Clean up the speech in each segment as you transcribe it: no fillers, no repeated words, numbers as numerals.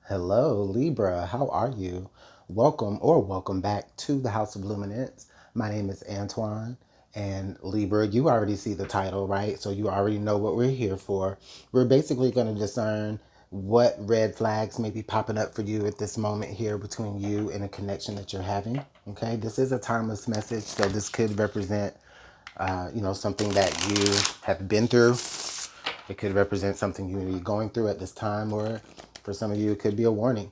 Hello, Libra. How are you? Welcome back to the House of Luminance. My name is Antoine, and Libra, you already see the title, right? So you already know what we're here for. We're basically going to discern what red flags may be popping up for you at this moment here between you and a connection that you're having. Okay, this is a timeless message, so this could represent, something that you have been through. It could represent something you may be going through at this time, or for some of you, it could be a warning.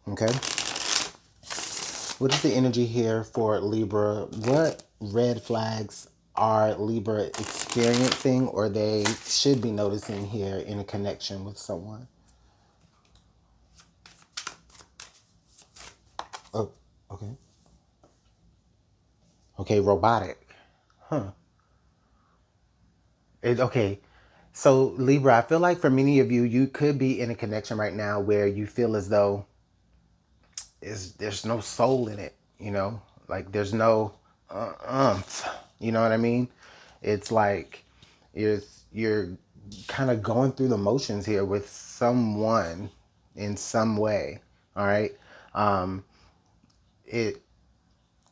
Okay. What is the energy here for Libra? What red flags are Libra experiencing or they should be noticing here in a connection with someone? Oh, okay. Okay, robotic. Huh. Okay. So, Libra, I feel like for many of you, you could be in a connection right now where you feel as though there's no soul in it, like there's no umph, you know what I mean? It's like you're you're kind of going through the motions here with someone in some way. All right. um it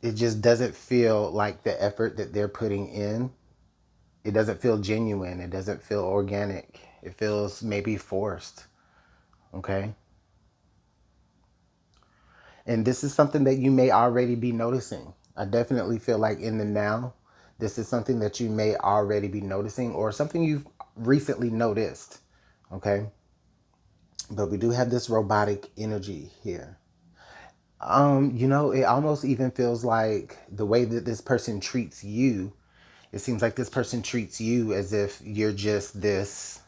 it just doesn't feel like the effort that they're putting in. It doesn't feel genuine, it doesn't feel organic, it feels maybe forced. Okay. And this is something that you may already be noticing. I definitely feel like in the now, this is something that you may already be noticing or something you've recently noticed. Okay. But we do have this robotic energy here. It almost even feels like the way that this person treats you, it seems like this person treats you as if you're just this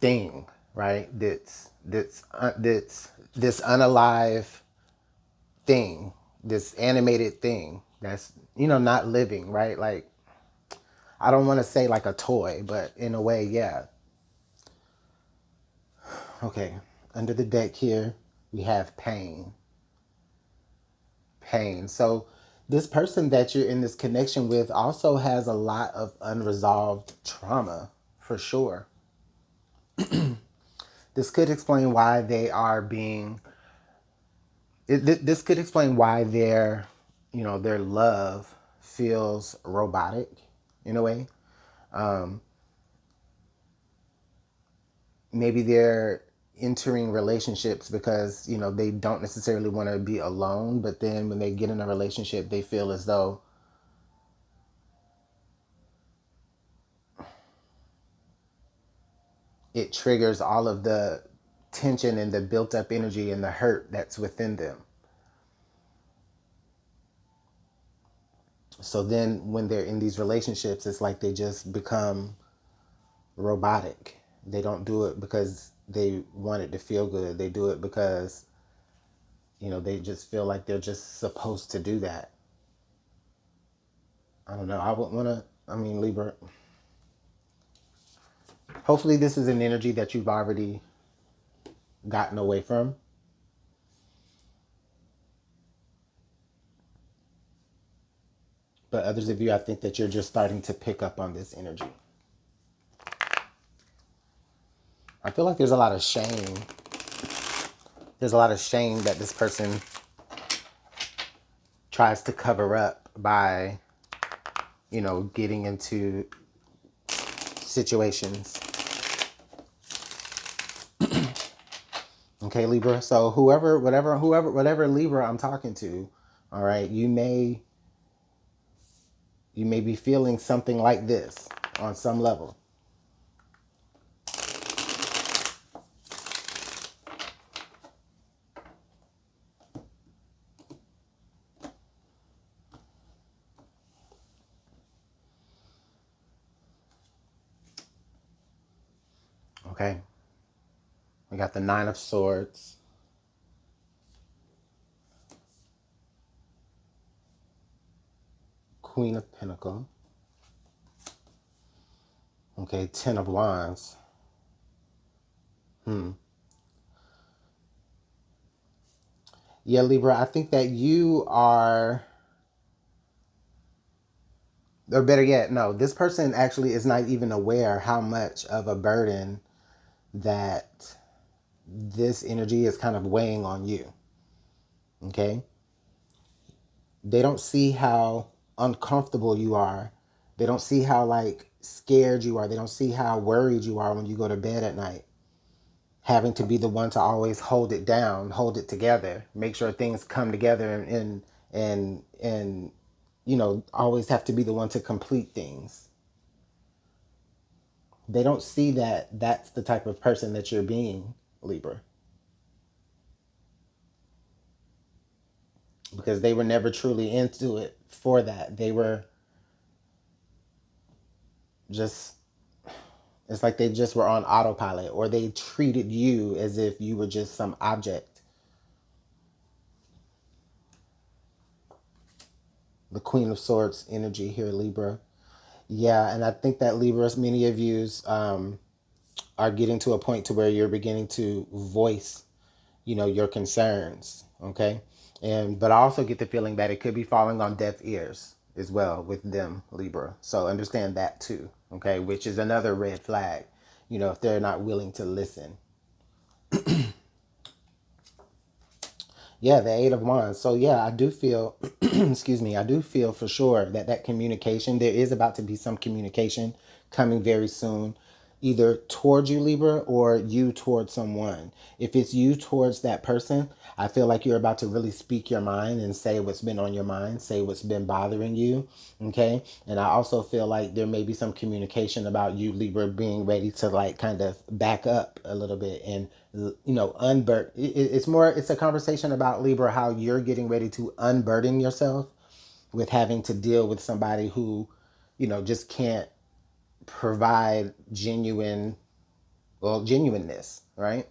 thing, right? That's this unalive thing, this animated thing that's, not living, right? Like, I don't want to say like a toy, but in a way, yeah. Okay, under the deck here, we have pain. Pain. So, this person that you're in this connection with also has a lot of unresolved trauma, for sure. This could explain why they are being, this could explain why their love feels robotic in a way. Um, Maybe they're entering relationships because they don't necessarily want to be alone, but then when they get in a relationship they feel as though it triggers all of the tension and the built up energy and the hurt that's within them. So then when they're in these relationships, it's like they just become robotic. They don't do it because they want it to feel good, they do it because they just feel like they're just supposed to do that. I don't know, I wouldn't want to. I mean, Libra, hopefully this is an energy that you've already gotten away from. But others of you, I think that you're just starting to pick up on this energy. I feel like there's a lot of shame. There's a lot of shame that this person tries to cover up by, getting into situations. Okay, Libra. So whatever Libra I'm talking to, all right, you may be feeling something like this on some level. Okay. We got the Nine of Swords, Queen of Pentacles. Okay, Ten of Wands. Hmm. Yeah, Libra, I think that you are, or better yet, no, this person actually is not even aware how much of a burden that this energy is kind of weighing on you. Okay? They don't see how uncomfortable you are. They don't see how like scared you are. They don't see how worried you are when you go to bed at night. Having to be the one to always hold it down, hold it together, make sure things come together and always have to be the one to complete things. They don't see that that's the type of person that you're being, Libra, because they were never truly into it for that. They were just, it's like they just were on autopilot, or they treated you as if you were just some object. The Queen of Swords energy here, Libra. Yeah, and I think that Libras, many of yous are getting to a point to where you're beginning to voice, your concerns. Okay, and but I also get the feeling that it could be falling on deaf ears as well with them, Libra. So understand that too. Okay, which is another red flag. If they're not willing to listen. Yeah, the Eight of Wands. So yeah, I do feel, excuse me, I do feel for sure that that communication, there is about to be some communication coming very soon, either towards you, Libra, or you towards someone. If it's you towards that person, I feel like you're about to really speak your mind and say what's been on your mind, say what's been bothering you. Okay. And I also feel like there may be some communication about you, Libra, being ready to like kind of back up a little bit and unburden. It's a conversation about, Libra, how you're getting ready to unburden yourself with having to deal with somebody who just can't provide genuineness, right?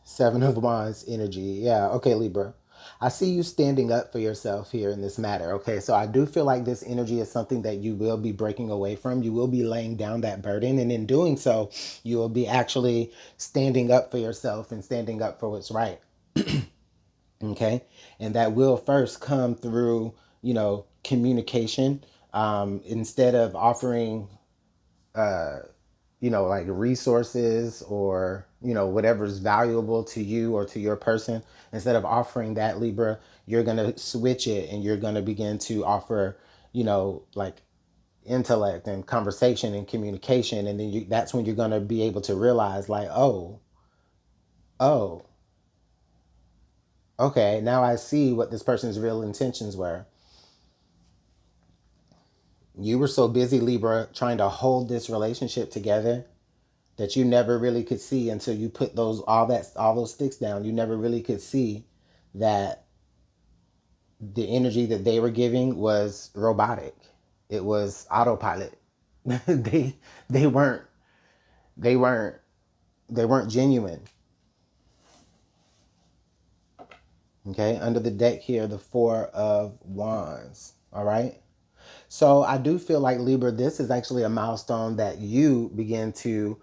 Seven of Wands energy. Yeah. Okay, Libra. I see you standing up for yourself here in this matter. Okay. So I do feel like this energy is something that you will be breaking away from. You will be laying down that burden. And in doing so, you will be actually standing up for yourself and standing up for what's right. Okay. And that will first come through, communication. Instead of offering like resources or, whatever's valuable to you or to your person, instead of offering that, Libra, you're going to switch it and you're going to begin to offer, like intellect and conversation and communication. And then that's when you're going to be able to realize, like, oh, okay, now I see what this person's real intentions were. You were so busy, Libra, trying to hold this relationship together that you never really could see until you put all those sticks down. You never really could see that the energy that they were giving was robotic. It was autopilot. they they weren't they weren't they weren't genuine. Okay, under the deck here, the Four of Wands. All right. So I do feel like, Libra, this is actually a milestone that you begin to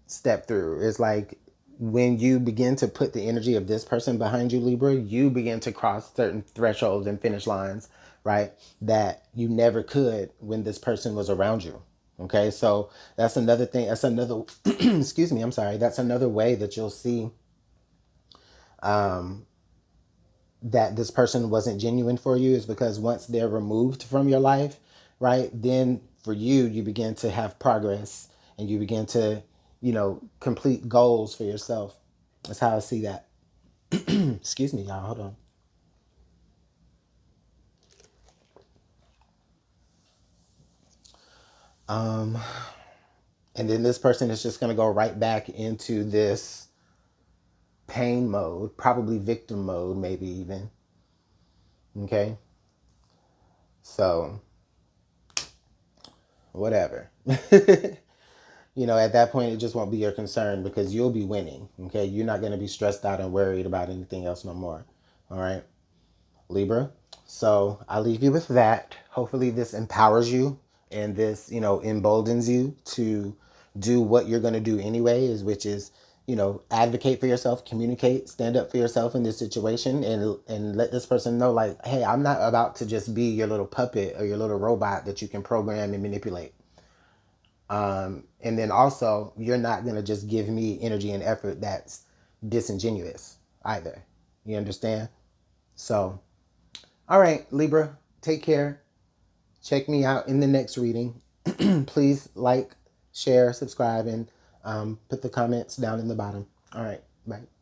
step through. It's like when you begin to put the energy of this person behind you, Libra, you begin to cross certain thresholds and finish lines, right? That you never could when this person was around you. Okay, so that's another thing. That's another, excuse me, I'm sorry. That's another way that you'll see that this person wasn't genuine for you, is because once they're removed from your life, right, then for you, you begin to have progress and you begin to, complete goals for yourself. That's how I see that. Excuse me, y'all. Hold on. Um, and then this person is just going to go right back into this pain mode, probably victim mode, maybe even. Okay. So, whatever. At that point, it just won't be your concern because you'll be winning. Okay. You're not going to be stressed out and worried about anything else no more. All right, Libra. So I'll leave you with that. Hopefully, this empowers you and this, emboldens you to do what you're going to do anyways, which is, advocate for yourself, communicate, stand up for yourself in this situation, and let this person know, like, hey, I'm not about to just be your little puppet or your little robot that you can program and manipulate. And then also, you're not going to just give me energy and effort that's disingenuous either. You understand? So, all right, Libra, take care. Check me out in the next reading. Please like, share, subscribe, and put the comments down in the bottom. All right, bye.